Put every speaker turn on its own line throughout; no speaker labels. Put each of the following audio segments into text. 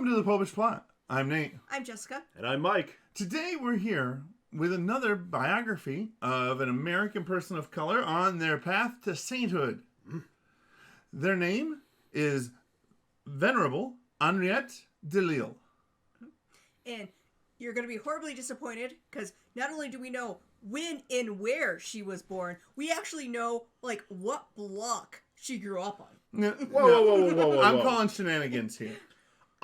Welcome to the Popish Plot. I'm Nate.
I'm Jessica.
And I'm Mike.
Today we're here with another biography of an American person of color on their path to sainthood. Their name is Venerable Henriette DeLille.
And you're going to be horribly disappointed because not only do we know when and where she was born, we actually know, like, what block she grew up on.
Whoa.
I'm calling shenanigans here.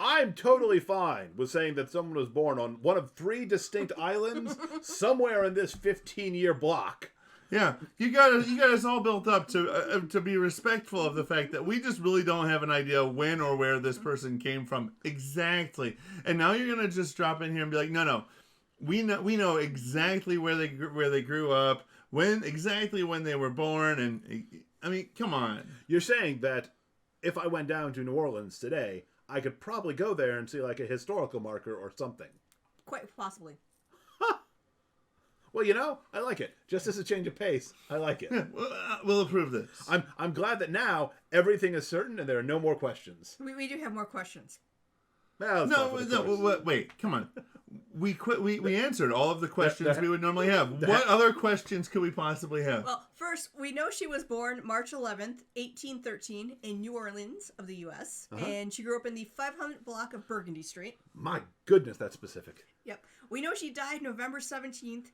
I'm totally fine with saying that someone was born on one of 3 distinct islands somewhere in this 15-year block.
Yeah, you got us all built up to be respectful of the fact that we just really don't have an idea when or where this person came from exactly. And now you're gonna just drop in here and be like, no, we know exactly where they grew up, when they were born, and I mean, come on.
You're saying that if I went down to New Orleans today, I could probably go there and see like a historical marker or something.
Quite possibly.
Well, you know, I like it. Just as a change of pace, I like it.
Yeah, we'll approve this.
I'm glad that now everything is certain and there are no more questions.
We do have more questions.
No, wait, come on. We answered all of the questions we would normally have. What other questions could we possibly have?
Well, first, we know she was born March 11th, 1813 in New Orleans of the U.S., and she grew up in the 500 block of Burgundy Street.
My goodness, that's specific.
Yep. We know she died November 17th,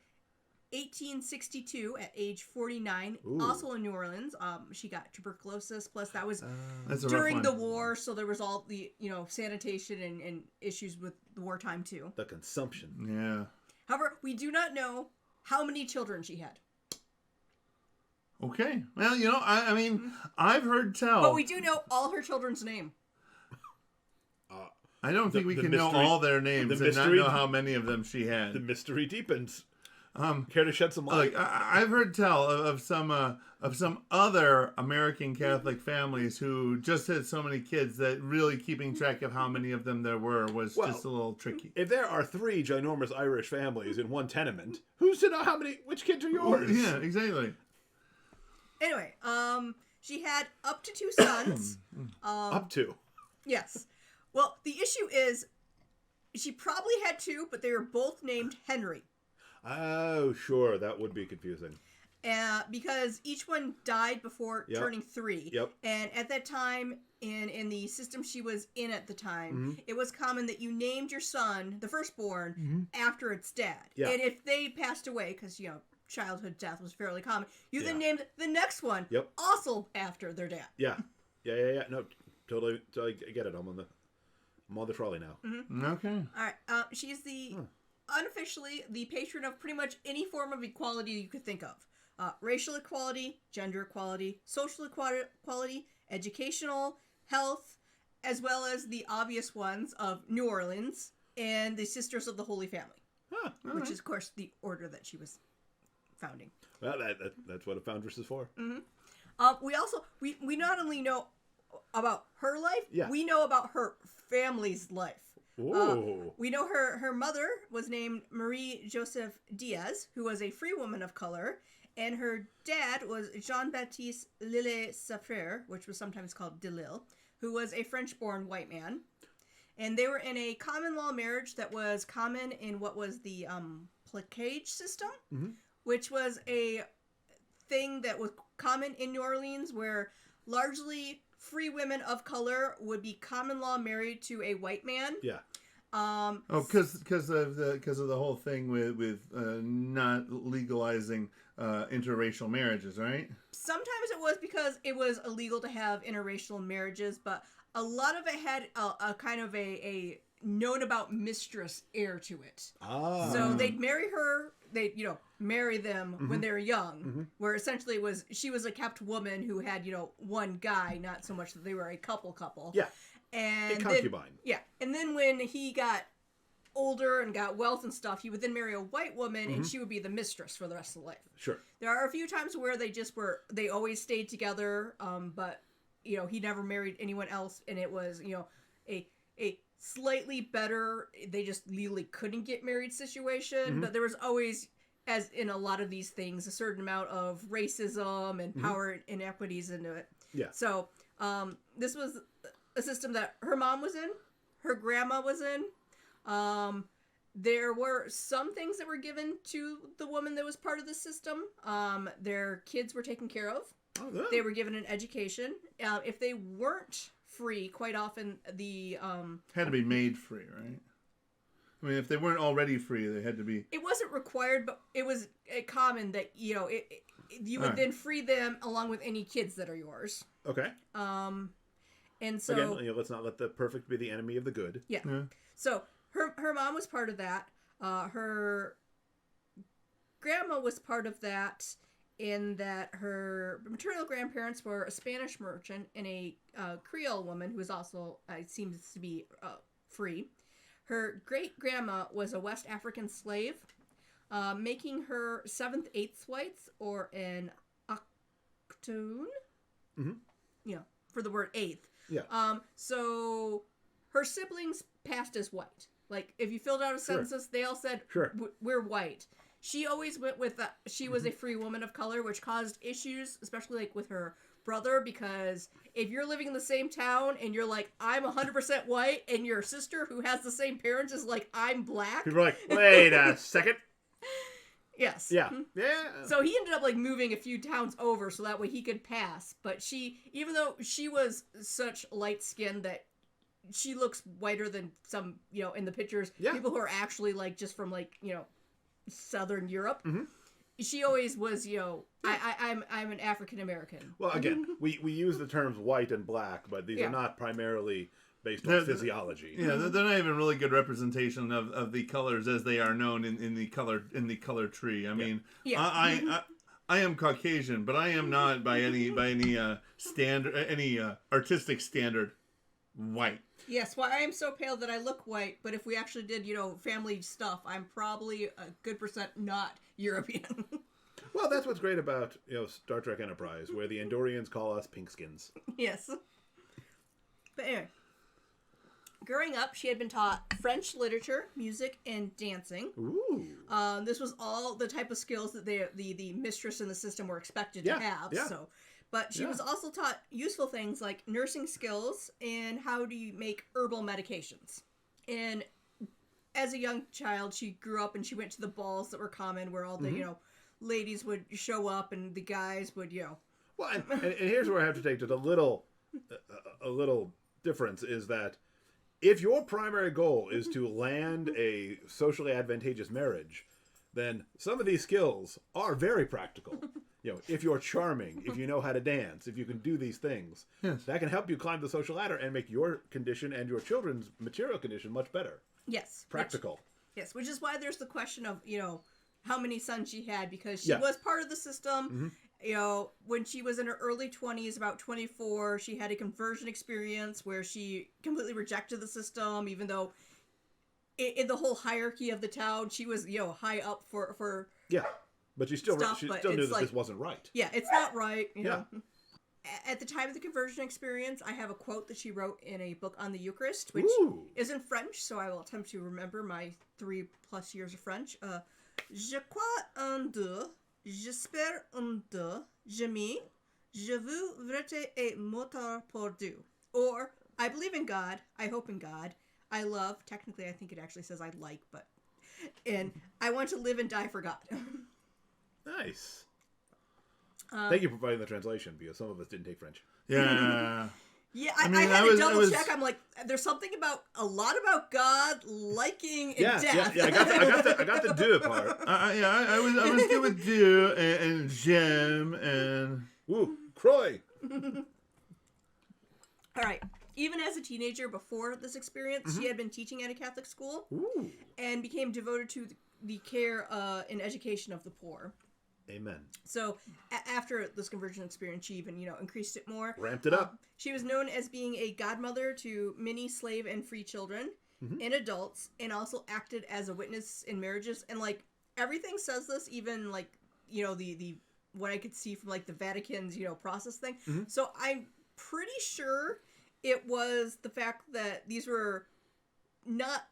1862 at age 49, also in New Orleans. She got tuberculosis, plus that was during the war, so there was all the, sanitation and issues with the wartime too.
The consumption.
Yeah.
However, we do not know how many children she had.
Okay. Well, I mean, I've heard tell.
But we do know all her children's name.
I don't think we can know all their names and not know how many of them she had.
The mystery deepens. Care to shed some light?
Look, I've heard tell of some other American Catholic families who just had so many kids that really keeping track of how many of them there were was just a little tricky.
If there are 3 ginormous Irish families in one tenement, who's to know which kids are yours?
Yeah, exactly.
Anyway, she had up to 2 sons.
Up to?
Yes. Well, the issue is she probably had 2, but they were both named Henry.
Oh, sure. That would be confusing.
Because each one died before turning 3.
Yep.
And at that time, in the system she was in at the time, it was common that you named your son, the firstborn, after its dad. Yeah. And if they passed away, because, childhood death was fairly common, you then named the next one also after their dad.
Yeah. No, totally I get it. I'm on the trolley now.
Mm-hmm.
Okay.
All right. She's the... unofficially the patron of pretty much any form of equality you could think of. Racial equality, gender equality, social equality, educational, health, as well as the obvious ones of New Orleans and the Sisters of the Holy Family, which is, of course, the order that she was founding.
Well, that's what a foundress is for.
Mm-hmm. We not only know about her life, we know about her family's life. We know her mother was named Marie Joseph Diaz, who was a free woman of color, and her dad was Jean-Baptiste Lille Safrère, which was sometimes called DeLille, who was a French-born white man. And they were in a common law marriage that was common in what was the plaçage system, which was a thing that was common in New Orleans, where largely free women of color would be common law married to a white man.
Yeah.
Because of the whole thing with not legalizing interracial marriages, right?
Sometimes it was because it was illegal to have interracial marriages, but a lot of it had a kind of a known about mistress air to it. So they'd marry her. They'd marry them when they were young, where essentially she was a kept woman who had one guy, not so much that they were a couple.
Yeah.
And
a concubine.
And then when he got older and got wealth and stuff, he would then marry a white woman, and she would be the mistress for the rest of the life.
Sure. There
are a few times where they always stayed together, but he never married anyone else, and it was a slightly better, they just legally couldn't get married situation, but there was always, as in a lot of these things, a certain amount of racism and power inequities into it.
Yeah.
So this was a system that her mom was in. her grandma was in. There were some things that were given to the woman that was part of the system. Their kids were taken care of.
Oh, yeah.
They were given an education. If they weren't free, quite often the
had to be made free, right? I mean, if they weren't already free, they had to be.
It wasn't required, but it was common that you would then free them along with any kids that are yours.
Okay.
And so
again, let's not let the perfect be the enemy of the good.
Yeah. So her mom was part of that. Her grandma was part of that. In that her maternal grandparents were a Spanish merchant and a Creole woman who was also seems to be free. Her great grandma was a West African slave, making her 7th, 8th white, or an octoon. Mm-hmm. For the word 8th.
Yeah.
So her siblings passed as white. Like if you filled out a census, they all said we're white. She always went with she was a free woman of color, which caused issues, especially like with her brother, because if you're living in the same town and you're like, I'm 100% white, and your sister who has the same parents is like, I'm black.
People are like, wait a second.
Yes.
Yeah.
Mm-hmm.
Yeah.
So he ended up like moving a few towns over so that way he could pass. But even though she was such light skin that she looks whiter than some, in the pictures, people who are actually like just from like, Southern Europe. Mm-hmm. She always was, I'm an African American.
Well, again, we use the terms white and black, but these are not primarily based on physiology.
Yeah, they're not even really good representation of the colors as they are known in the color tree. I mean, I am Caucasian, but I am not by any standard, any artistic standard, white.
Yes, well, I am so pale that I look white, but if we actually did, family stuff, I'm probably a good percent not European.
Well, that's what's great about, Star Trek Enterprise, where the Andorians call us pinkskins.
Yes. But anyway, growing up, she had been taught French literature, music, and dancing.
Ooh.
This was all the type of skills that the mistress in the system were expected to have.
Yeah.
So. But she was also taught useful things like nursing skills and how do you make herbal medications. And as a young child, she grew up and she went to the balls that were common where all the, ladies would show up and the guys would,
Well, and here's where I have to take just a little difference is that if your primary goal is to land a socially advantageous marriage, then some of these skills are very practical. If you're charming, if you know how to dance, if you can do these things, that can help you climb the social ladder and make your condition and your children's material condition much better.
Yes.
Practical.
Which is why there's the question of, how many sons she had, because she was part of the system. Mm-hmm. When she was in her early 20s, about 24, she had a conversion experience where she completely rejected the system, even though in the whole hierarchy of the town, she was, high up for
Yeah. But she still knew that this wasn't right.
Yeah, it's not right. You know. At the time of the conversion experience, I have a quote that she wrote in a book on the Eucharist, which is in French, so I will attempt to remember my 3+ years of French. Je crois en Dieu, j'espère en Dieu, j'aime, je veux vérité et moteur pour Dieu. Or, I believe in God, I hope in God, I love, technically I think it actually says I like, but, and I want to live and die for God.
Nice. Thank you for providing the translation, because some of us didn't take French.
Yeah.
Yeah, I had to double check. I'm like, there's something a lot about God liking and death.
Yeah. I got the Dieu part.
I was good with Dieu and J'aime and
Croy.
All right. Even as a teenager before this experience, she had been teaching at a Catholic school and became devoted to the care and education of the poor.
Amen.
So after this conversion experience, she even, increased it more.
Ramped it up.
She was known as being a godmother to many slave and free children and adults, and also acted as a witness in marriages. And, everything says this, even, the what I could see from, the Vatican's, process thing. Mm-hmm. So I'm pretty sure it was the fact that these were not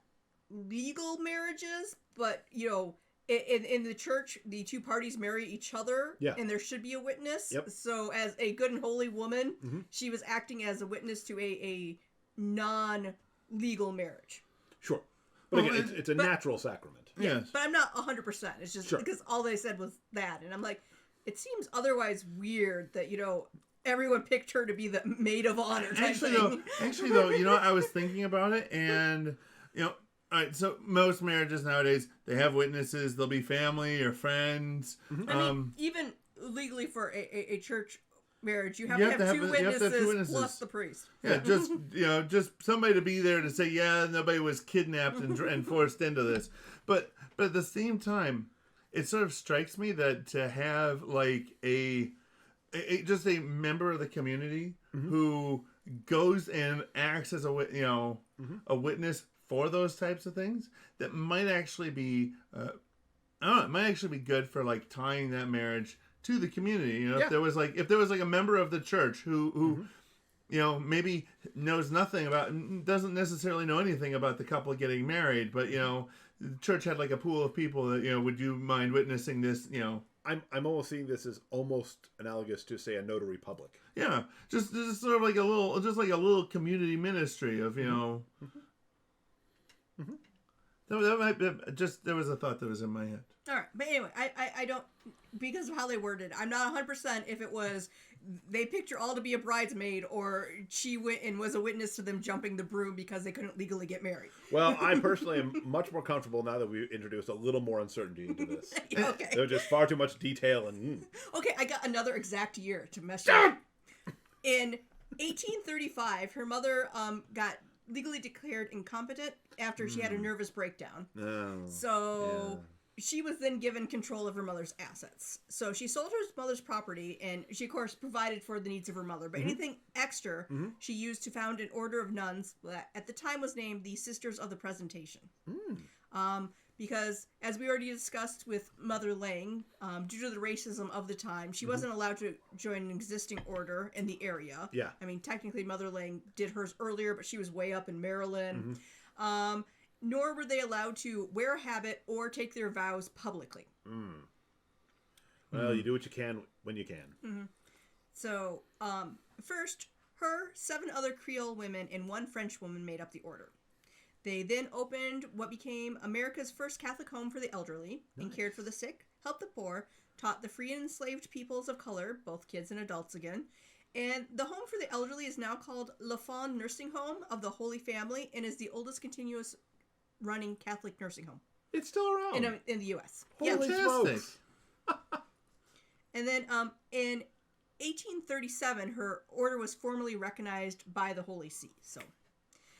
legal marriages, but, in the church, the two parties marry each other, and there should be a witness.
Yep.
So as a good and holy woman, she was acting as a witness to a non-legal legal marriage.
Sure. But again, it's a natural sacrament.
Yes.
But I'm not 100%. It's just because all they said was that. And I'm like, it seems otherwise weird that, everyone picked her to be the maid of honor type thing.
Actually, though, I was thinking about it, and, all right, so most marriages nowadays, they have witnesses. They'll be family or friends.
Mm-hmm. I mean, even legally for a church marriage, you have to have two witnesses plus the priest.
Yeah, just somebody to be there to say, yeah, nobody was kidnapped and forced into this. But at the same time, it sort of strikes me that to have like just a member of the community who goes and acts as a witness for those types of things, that might actually be it might actually be good for like tying that marriage to the community. If there was like a member of the church who maybe knows nothing about, doesn't necessarily know anything about the couple getting married, but the church had like a pool of people that would you mind witnessing this?
I'm almost seeing this as almost analogous to, say, a notary public.
Yeah, just sort of like a little community ministry of That might be there was a thought that was in my head.
All right, but anyway, I don't, because of how they worded, I'm not 100% if it was they picked her all to be a bridesmaid or she went and was a witness to them jumping the broom because they couldn't legally get married.
Well, I personally am much more comfortable now that we've introduced a little more uncertainty into this.
Okay.
There's just far too much detail and...
Okay, I got another exact year to mess you up. In 1835, her mother got legally declared incompetent after she had a nervous breakdown. She was then given control of her mother's assets. So she sold her mother's property, and she, of course, provided for the needs of her mother. But anything extra, she used to found an order of nuns that at the time was named the Sisters of the Presentation. Because, as we already discussed with Mother Lang, due to the racism of the time, she wasn't allowed to join an existing order in the area.
Yeah.
I mean, technically, Mother Lang did hers earlier, but she was way up in Maryland. Nor were they allowed to wear a habit or take their vows publicly.
Well, you do what you can when you can.
So, first, her, 7 other Creole women, and 1 French woman made up the order. They then opened what became America's first Catholic home for the elderly and cared for the sick, helped the poor, taught the free and enslaved peoples of color, both kids and adults again. And the home for the elderly is now called La Fawn Nursing Home of the Holy Family and is the oldest continuous running Catholic nursing home.
It's still around.
In the U.S.
Holy smokes.
And then in 1837, her order was formally recognized by the Holy See. So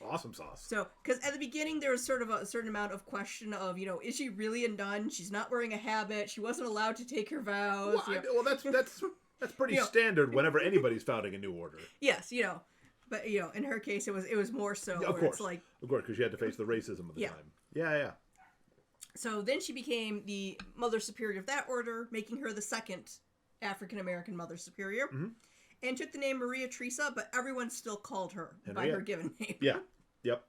awesome sauce.
So, because at the beginning there was sort of a certain amount of question of, is she really a nun? She's not wearing a habit. She wasn't allowed to take her vows.
Well, that's pretty standard whenever anybody's founding a new order.
Yes, but in her case it was more so.
Yeah, of course, because she had to face the racism of the time. Yeah.
So then she became the Mother Superior of that order, making her the second African American Mother Superior, and took the name Maria Teresa, but everyone still called her by her given name.
Yeah. Yep.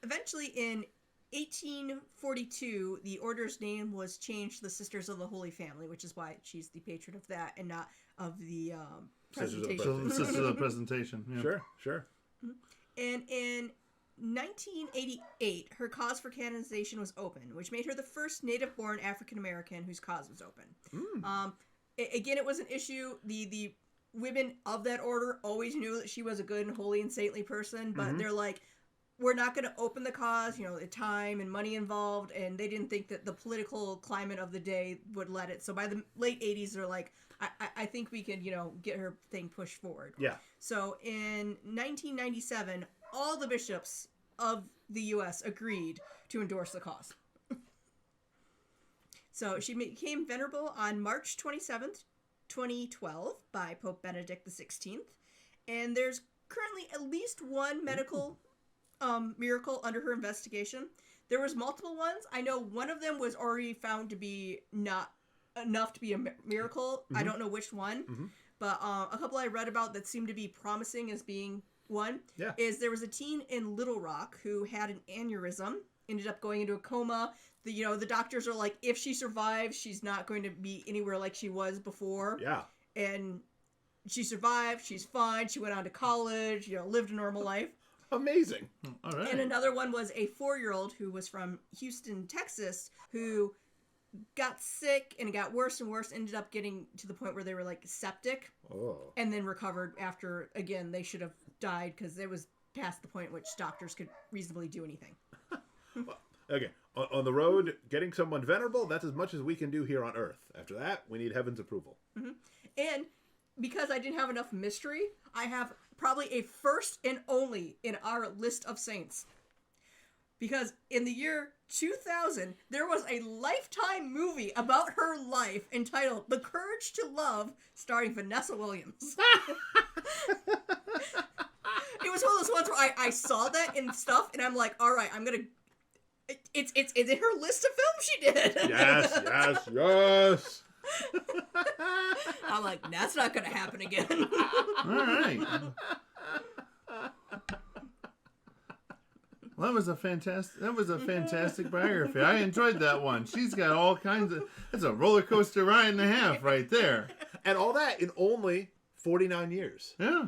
Eventually, in 1842, the order's name was changed to the Sisters of the Holy Family, which is why she's the patron of that and not of the presentation.
Sisters of the Presentation. Yeah.
Sure.
And in 1988, her cause for canonization was open, which made her the first native-born African-American whose cause was open. Again, it was an issue. The women of that order always knew that she was a good and holy and saintly person, but they're like, we're not going to open the cause, the time and money involved, and they didn't think that the political climate of the day would let it. So by the late 80s, they're like, I think we can, get her thing pushed forward.
Yeah.
So in 1997, all the bishops of the U.S. agreed to endorse the cause. So she became venerable on March 27th, 2012 by Pope Benedict XVI. And there's currently at least one medical miracle under her investigation. There was multiple ones. I know one of them was already found to be not enough to be a miracle. I don't know which one. But a couple I read about that seemed to be promising as being one is there was a teen in Little Rock who had an aneurysm, ended up going into a coma. The doctors are like, if she survives, she's not going to be anywhere like she was before.
Yeah.
And she survived. She's fine. She went on to college, lived a normal life.
Amazing.
All right.
And another one was a 4-year-old who was from Houston, Texas, who got sick and it got worse and worse, ended up getting to the point where they were like septic, and then recovered after, again, they should have died because it was past the point which doctors could reasonably do anything.
Okay, on the road, getting someone venerable, that's as much as we can do here on Earth. After that, we need heaven's approval.
Mm-hmm. And because I didn't have enough mystery, I have probably a first and only in our list of saints. Because in the year 2000, there was a Lifetime movie about her life entitled The Courage to Love, starring Vanessa Williams. It was one of those ones where I saw that and stuff, and I'm like, all right, I'm going to... It's in her list of films she did.
Yes.
I'm like, that's not going to happen again.
All right. Well, that was a fantastic biography. I enjoyed that one. She's got all kinds of... It's a roller coaster ride and a half right there.
And all that in only 49 years.
Yeah.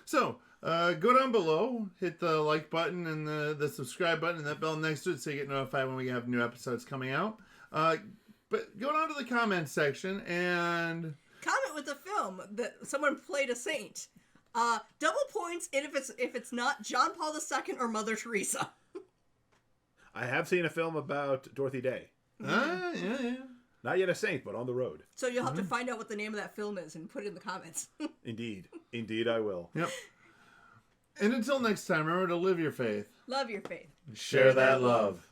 So, go down below, hit the like button and the subscribe button and that bell next to it so you get notified when we have new episodes coming out. But go down to the comment section and...
Comment with the film that someone played a saint. Double points if it's not John Paul II or Mother Teresa.
I have seen a film about Dorothy Day.
Yeah.
Not yet a saint, but on the road.
So you'll have to find out what the name of that film is and put it in the comments.
Indeed I will.
Yep. And until next time, remember to live your faith.
Love your faith.
Share that love.